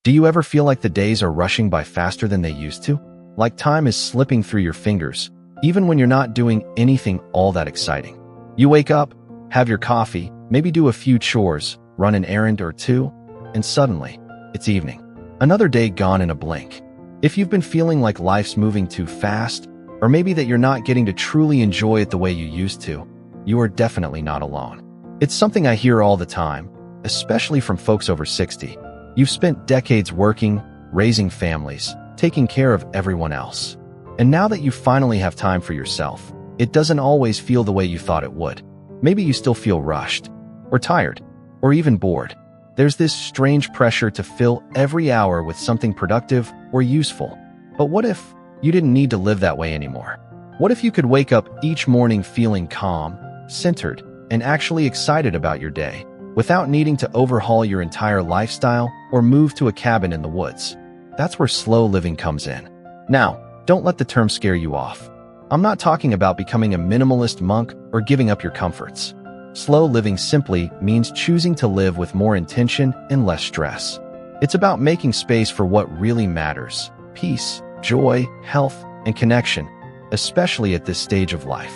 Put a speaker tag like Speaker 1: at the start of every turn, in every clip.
Speaker 1: Do you ever feel like the days are rushing by faster than they used to? Like time is slipping through your fingers, even when you're not doing anything all that exciting. You wake up, have your coffee, maybe do a few chores, run an errand or two, and suddenly, it's evening. Another day gone in a blink. If you've been feeling like life's moving too fast, or maybe that you're not getting to truly enjoy it the way you used to, you are definitely not alone. It's something I hear all the time, especially from folks over 60. You've spent decades working, raising families, taking care of everyone else. And now that you finally have time for yourself, it doesn't always feel the way you thought it would. Maybe you still feel rushed, or tired, or even bored. There's this strange pressure to fill every hour with something productive or useful. But what if you didn't need to live that way anymore? What if you could wake up each morning feeling calm, centered, and actually excited about your day, without needing to overhaul your entire lifestyle or move to a cabin in the woods? That's where slow living comes in. Now, don't let the term scare you off. I'm not talking about becoming a minimalist monk or giving up your comforts. Slow living simply means choosing to live with more intention and less stress. It's about making space for what really matters: peace, joy, health, and connection, especially at this stage of life.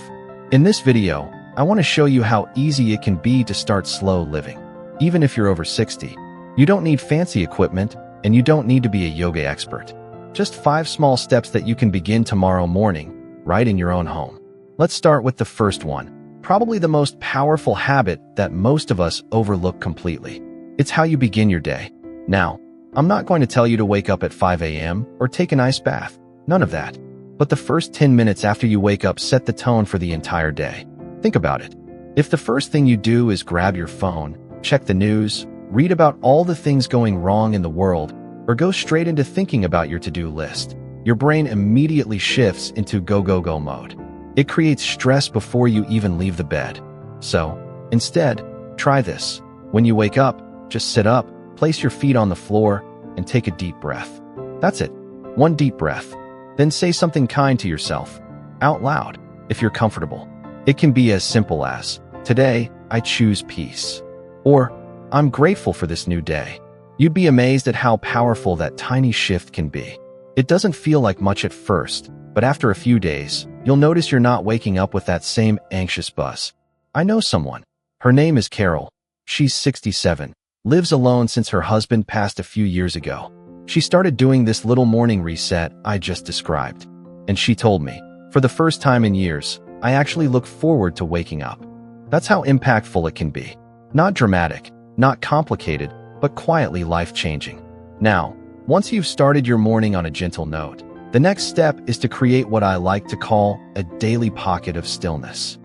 Speaker 1: In this video, I want to show you how easy it can be to start slow living. Even if you're over 60, you don't need fancy equipment, and you don't need to be a yoga expert. Just 5 small steps that you can begin tomorrow morning, right in your own home. Let's start with the first one, probably the most powerful habit that most of us overlook completely. It's how you begin your day. Now, I'm not going to tell you to wake up at 5 a.m. or take an ice bath. None of that. But the first 10 minutes after you wake up set the tone for the entire day. Think about it. If the first thing you do is grab your phone, check the news, read about all the things going wrong in the world, or go straight into thinking about your to-do list, your brain immediately shifts into go mode. It creates stress before you even leave the bed. So, instead, try this. When you wake up, just sit up, place your feet on the floor, and take a deep breath. That's it. One deep breath. Then say something kind to yourself, out loud, if you're comfortable. It can be as simple as, "Today, I choose peace," or "I'm grateful for this new day." You'd be amazed at how powerful that tiny shift can be. It doesn't feel like much at first, but after a few days, you'll notice you're not waking up with that same anxious buzz. I know someone. Her name is Carol. She's 67, lives alone since her husband passed a few years ago. She started doing this little morning reset I just described. And she told me, for the first time in years, I actually look forward to waking up. That's how impactful it can be. Not dramatic, not complicated, but quietly life-changing. Now, once you've started your morning on a gentle note, the next step is to create what I like to call a daily pocket of stillness.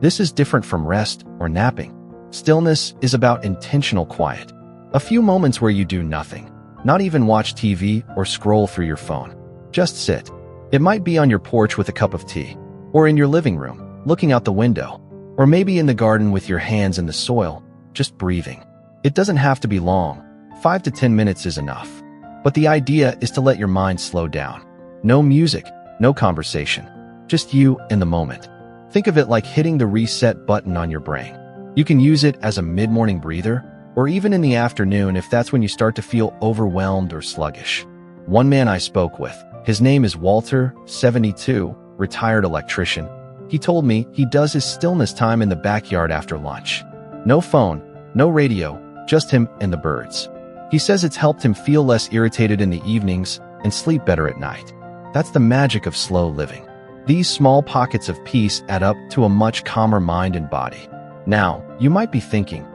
Speaker 1: This is different from rest or napping. Stillness is about intentional quiet. A few moments where you do nothing, not even watch TV or scroll through your phone. Just sit. It might be on your porch with a cup of tea, or in your living room, looking out the window, or maybe in the garden with your hands in the soil, just breathing. It doesn't have to be long. 5 to 10 minutes is enough. But the idea is to let your mind slow down. No music, no conversation, just you in the moment. Think of it like hitting the reset button on your brain. You can use it as a mid-morning breather, or even in the afternoon if that's when you start to feel overwhelmed or sluggish. One man I spoke with, his name is Walter, 72, retired electrician. He told me he does his stillness time in the backyard after lunch. No phone, no radio, just him and the birds. He says it's helped him feel less irritated in the evenings and sleep better at night. That's the magic of slow living. These small pockets of peace add up to a much calmer mind and body. Now, you might be thinking,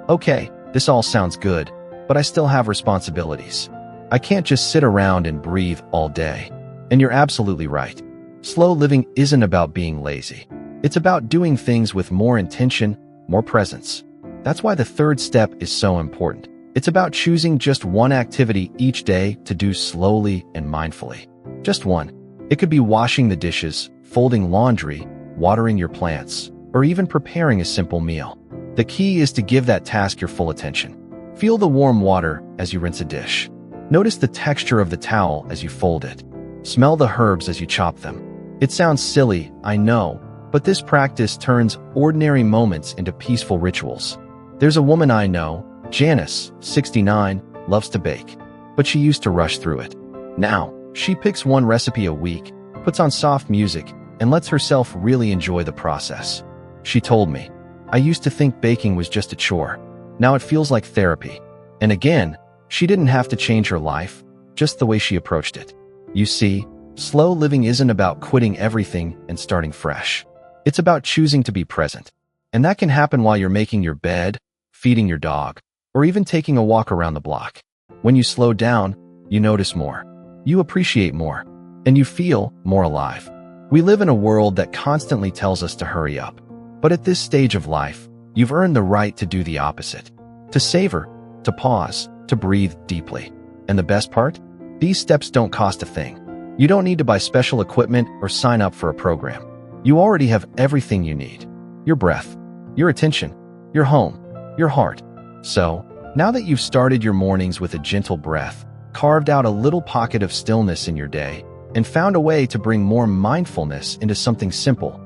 Speaker 1: okay, this all sounds good, but I still have responsibilities. I can't just sit around and breathe all day. And you're absolutely right. Slow living isn't about being lazy. It's about doing things with more intention, more presence. That's why the third step is so important. It's about choosing just one activity each day to do slowly and mindfully. Just one. It could be washing the dishes, folding laundry, watering your plants, or even preparing a simple meal. The key is to give that task your full attention. Feel the warm water as you rinse a dish. Notice the texture of the towel as you fold it. Smell the herbs as you chop them. It sounds silly, I know, but this practice turns ordinary moments into peaceful rituals. There's a woman I know, Janice, 69, loves to bake. but she used to rush through it. Now, she picks one recipe a week, puts on soft music, and lets herself really enjoy the process. She told me, "I used to think baking was just a chore. Now it feels like therapy." And again, she didn't have to change her life, just the way she approached it. You see, slow living isn't about quitting everything and starting fresh. It's about choosing to be present. And that can happen while you're making your bed, feeding your dog, or even taking a walk around the block. When you slow down, you notice more, you appreciate more, and you feel more alive. We live in a world that constantly tells us to hurry up. But at this stage of life, you've earned the right to do the opposite. To savor, to pause, to breathe deeply. And the best part? These steps don't cost a thing. You don't need to buy special equipment or sign up for a program. You already have everything you need. Your breath, your attention, your home, your heart. So, now that you've started your mornings with a gentle breath, carved out a little pocket of stillness in your day, and found a way to bring more mindfulness into something simple,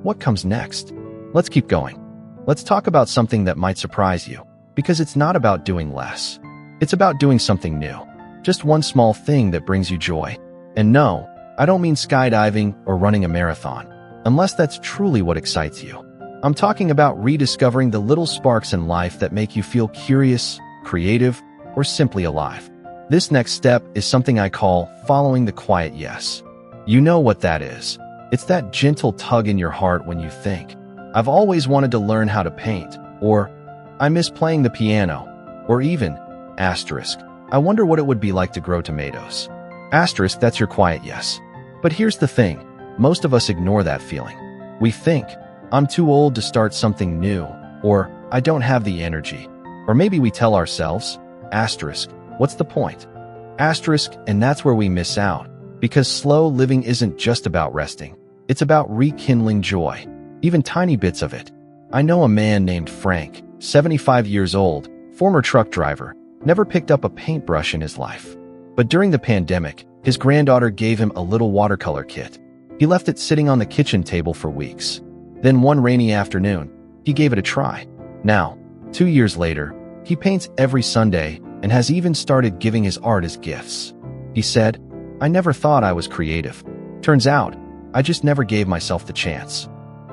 Speaker 1: what comes next? Let's keep going. Let's talk about something that might surprise you, because it's not about doing less. It's about doing something new. Just one small thing that brings you joy. And no, I don't mean skydiving or running a marathon, unless that's truly what excites you. I'm talking about rediscovering the little sparks in life that make you feel curious, creative, or simply alive. This next step is something I call following the quiet yes. You know what that is. It's that gentle tug in your heart when you think, "I've always wanted to learn how to paint," or "I miss playing the piano," or even, "I wonder what it would be like to grow tomatoes." That's your quiet yes. But here's the thing, most of us ignore that feeling. We think, "I'm too old to start something new," or "I don't have the energy." Or maybe we tell ourselves, "What's the point?" And that's where we miss out, because slow living isn't just about resting. It's about rekindling joy, even tiny bits of it. I know a man named Frank, 75 years old, former truck driver, never picked up a paintbrush in his life. But during the pandemic, his granddaughter gave him a little watercolor kit. He left it sitting on the kitchen table for weeks. Then one rainy afternoon, he gave it a try. Now, 2 years later, he paints every Sunday and has even started giving his art as gifts. He said, "I never thought I was creative. Turns out, I just never gave myself the chance."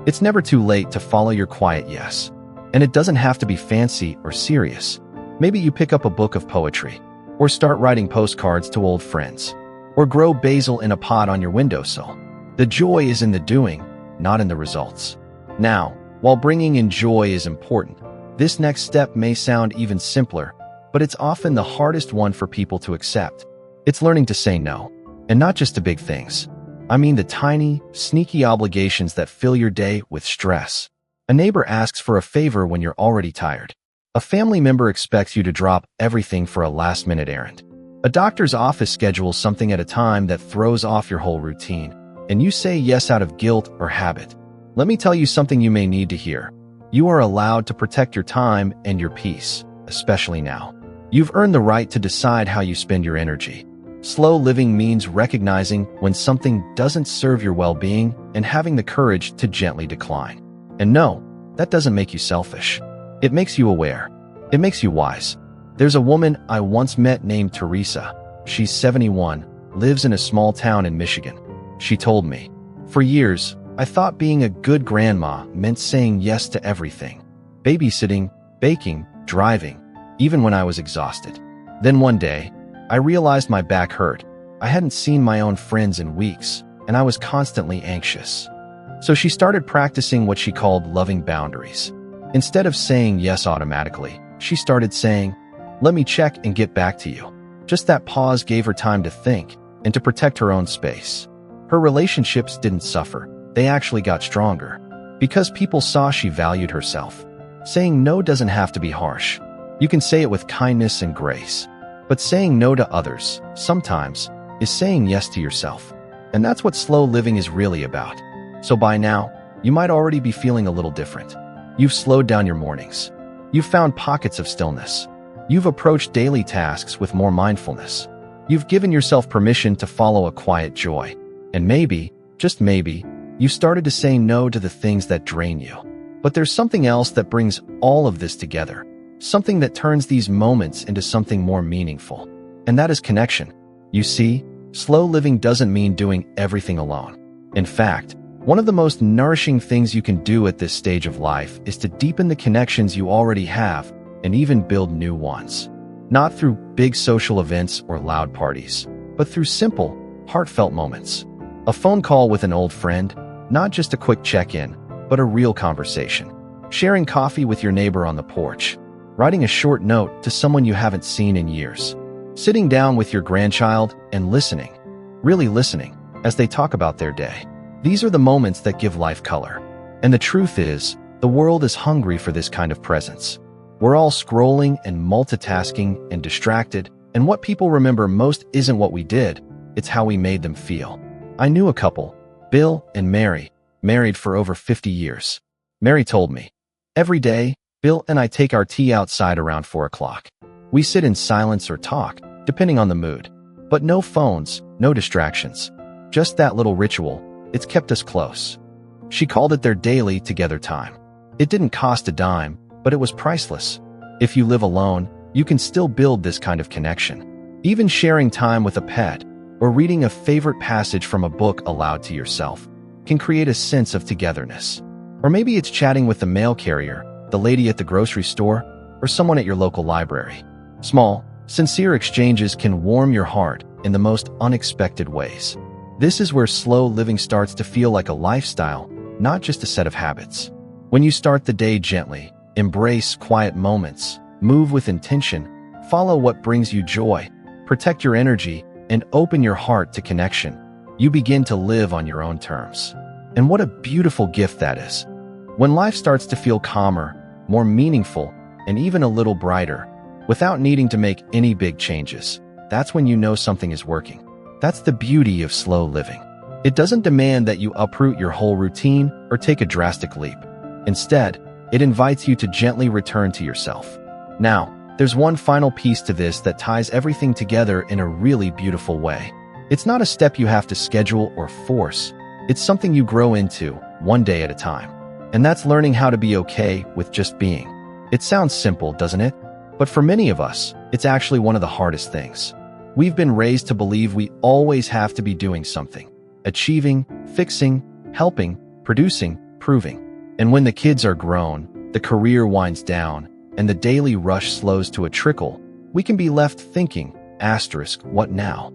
Speaker 1: It's never too late to follow your quiet yes. And it doesn't have to be fancy or serious. Maybe you pick up a book of poetry, or start writing postcards to old friends, or grow basil in a pot on your windowsill. The joy is in the doing, not in the results. Now, while bringing in joy is important, this next step may sound even simpler, but it's often the hardest one for people to accept. It's learning to say no, and not just to big things. I mean the tiny, sneaky obligations that fill your day with stress. A neighbor asks for a favor when you're already tired. A family member expects you to drop everything for a last-minute errand. A doctor's office schedules something at a time that throws off your whole routine, and you say yes out of guilt or habit. Let me tell you something you may need to hear. You are allowed to protect your time and your peace, especially now. You've earned the right to decide how you spend your energy. Slow living means recognizing when something doesn't serve your well-being and having the courage to gently decline. And no, that doesn't make you selfish. It makes you aware. It makes you wise. There's a woman I once met named Teresa. She's 71, lives in a small town in Michigan. She told me, "For years, I thought being a good grandma meant saying yes to everything. Babysitting, baking, driving, even when I was exhausted. Then one day, I realized my back hurt. I hadn't seen my own friends in weeks, and I was constantly anxious." So she started practicing what she called loving boundaries. Instead of saying yes automatically, she started saying, "Let me check and get back to you." Just that pause gave her time to think and to protect her own space. Her relationships didn't suffer. They actually got stronger, because people saw she valued herself. Saying no doesn't have to be harsh. You can say it with kindness and grace. But saying no to others, sometimes, is saying yes to yourself. And that's what slow living is really about. So by now, you might already be feeling a little different. You've slowed down your mornings. You've found pockets of stillness. You've approached daily tasks with more mindfulness. You've given yourself permission to follow a quiet joy. And maybe, just maybe, you started to say no to the things that drain you. But there's something else that brings all of this together. Something that turns these moments into something more meaningful. and that is connection. You see, slow living doesn't mean doing everything alone. In fact, one of the most nourishing things you can do at this stage of life is to deepen the connections you already have and even build new ones. Not through big social events or loud parties, but through simple, heartfelt moments. A phone call with an old friend, not just a quick check-in, but a real conversation. Sharing coffee with your neighbor on the porch. Writing a short note to someone you haven't seen in years. Sitting down with your grandchild and listening, really listening, as they talk about their day. These are the moments that give life color. And the truth is, the world is hungry for this kind of presence. We're all scrolling and multitasking and distracted, and what people remember most isn't what we did, it's how we made them feel. I knew a couple, Bill and Mary, married for over 50 years. Mary told me, every day, Bill and I take our tea outside around 4 o'clock. We sit in silence or talk, depending on the mood. But no phones, no distractions. Just that little ritual, it's kept us close. She called it their daily together time. It didn't cost a dime, but it was priceless. If you live alone, you can still build this kind of connection. Even sharing time with a pet, or reading a favorite passage from a book aloud to yourself, can create a sense of togetherness. Or maybe it's chatting with the mail carrier, the lady at the grocery store, or someone at your local library. Small, sincere exchanges can warm your heart in the most unexpected ways. This is where slow living starts to feel like a lifestyle, not just a set of habits. When you start the day gently, embrace quiet moments, move with intention, follow what brings you joy, protect your energy, and open your heart to connection, you begin to live on your own terms. And what a beautiful gift that is. When life starts to feel calmer, more meaningful, and even a little brighter, without needing to make any big changes, that's when you know something is working. That's the beauty of slow living. It doesn't demand that you uproot your whole routine or take a drastic leap. Instead, it invites you to gently return to yourself. Now, there's one final piece to this that ties everything together in a really beautiful way. It's not a step you have to schedule or force. It's something you grow into, one day at a time. And that's learning how to be okay with just being. It sounds simple, doesn't it? But for many of us, it's actually one of the hardest things. We've been raised to believe we always have to be doing something. Achieving, fixing, helping, producing, proving. And when the kids are grown, the career winds down, and the daily rush slows to a trickle, we can be left thinking, what now?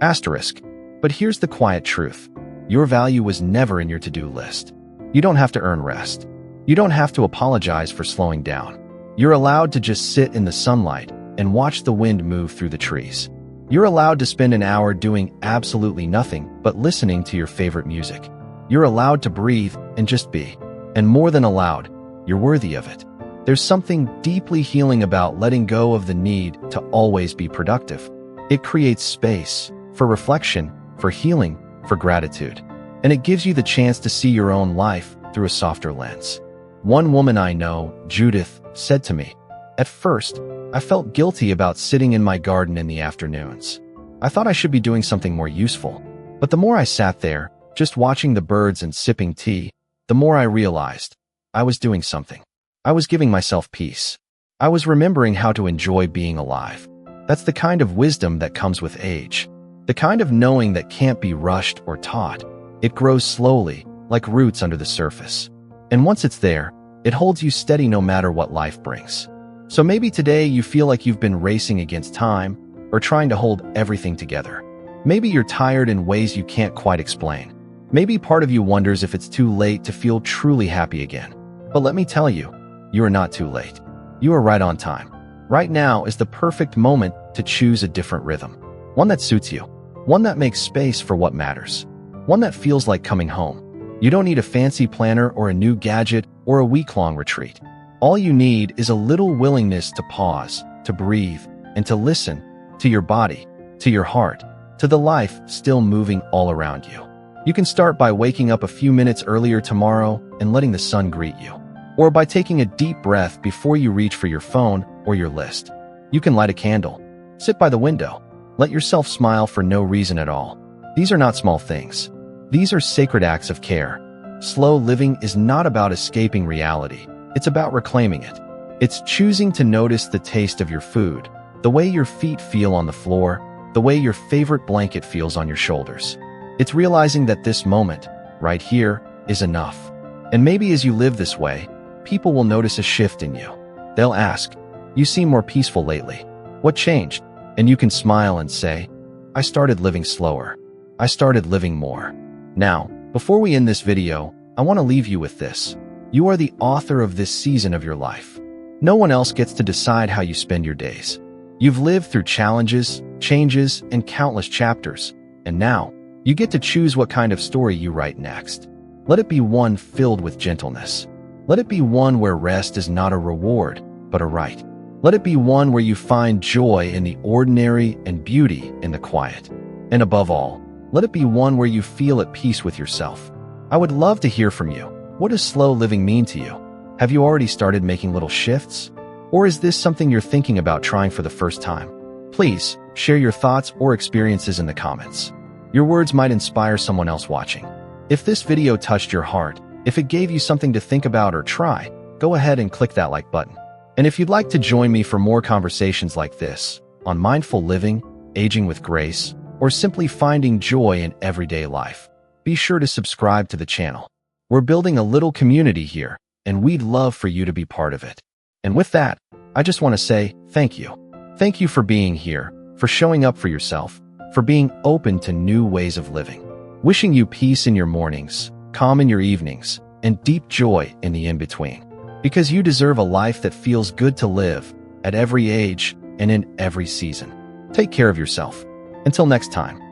Speaker 1: But here's the quiet truth. Your value was never in your to-do list. You don't have to earn rest. You don't have to apologize for slowing down. You're allowed to just sit in the sunlight and watch the wind move through the trees. You're allowed to spend an hour doing absolutely nothing but listening to your favorite music. You're allowed to breathe and just be. And more than allowed, you're worthy of it. There's something deeply healing about letting go of the need to always be productive. It creates space for reflection, for healing, for gratitude. And it gives you the chance to see your own life through a softer lens. One woman I know, Judith, said to me, "At first, I felt guilty about sitting in my garden in the afternoons. I thought I should be doing something more useful. But the more I sat there, just watching the birds and sipping tea, the more I realized I was doing something. I was giving myself peace. I was remembering how to enjoy being alive. That's the kind of wisdom that comes with age. The kind of knowing that can't be rushed or taught. It grows slowly, like roots under the surface. And once it's there, it holds you steady no matter what life brings. So maybe today you feel like you've been racing against time or trying to hold everything together. Maybe you're tired in ways you can't quite explain. Maybe part of you wonders if it's too late to feel truly happy again. But let me tell you, you are not too late. You are right on time. Right now is the perfect moment to choose a different rhythm. One that suits you. One that makes space for what matters. One that feels like coming home. You don't need a fancy planner or a new gadget or a week-long retreat. All you need is a little willingness to pause, to breathe, and to listen to your body, to your heart, to the life still moving all around you. You can start by waking up a few minutes earlier tomorrow and letting the sun greet you. Or by taking a deep breath before you reach for your phone or your list. You can light a candle, sit by the window, let yourself smile for no reason at all. These are not small things. These are sacred acts of care. Slow living is not about escaping reality. It's about reclaiming it. It's choosing to notice the taste of your food, the way your feet feel on the floor, the way your favorite blanket feels on your shoulders. It's realizing that this moment, right here, is enough. And maybe as you live this way, people will notice a shift in you. They'll ask, "You seem more peaceful lately. What changed?" And you can smile and say, "I started living slower. I started living more." Now, before we end this video, I want to leave you with this. You are the author of this season of your life. No one else gets to decide how you spend your days. You've lived through challenges, changes, and countless chapters, and now you get to choose what kind of story you write next. Let it be one filled with gentleness. Let it be one where rest is not a reward, but a right. Let it be one where you find joy in the ordinary and beauty in the quiet. And above all, let it be one where you feel at peace with yourself. I would love to hear from you. What does slow living mean to you? Have you already started making little shifts? Or is this something you're thinking about trying for the first time? Please share your thoughts or experiences in the comments. Your words might inspire someone else watching. If this video touched your heart, if it gave you something to think about or try, go ahead and click that like button. And if you'd like to join me for more conversations like this, on mindful living, aging with grace, or simply finding joy in everyday life, be sure to subscribe to the channel. We're building a little community here, and we'd love for you to be part of it. And with that, I just want to say thank you. Thank you for being here, for showing up for yourself, for being open to new ways of living. Wishing you peace in your mornings, calm in your evenings, and deep joy in the in-between. Because you deserve a life that feels good to live, at every age and in every season. Take care of yourself. Until next time.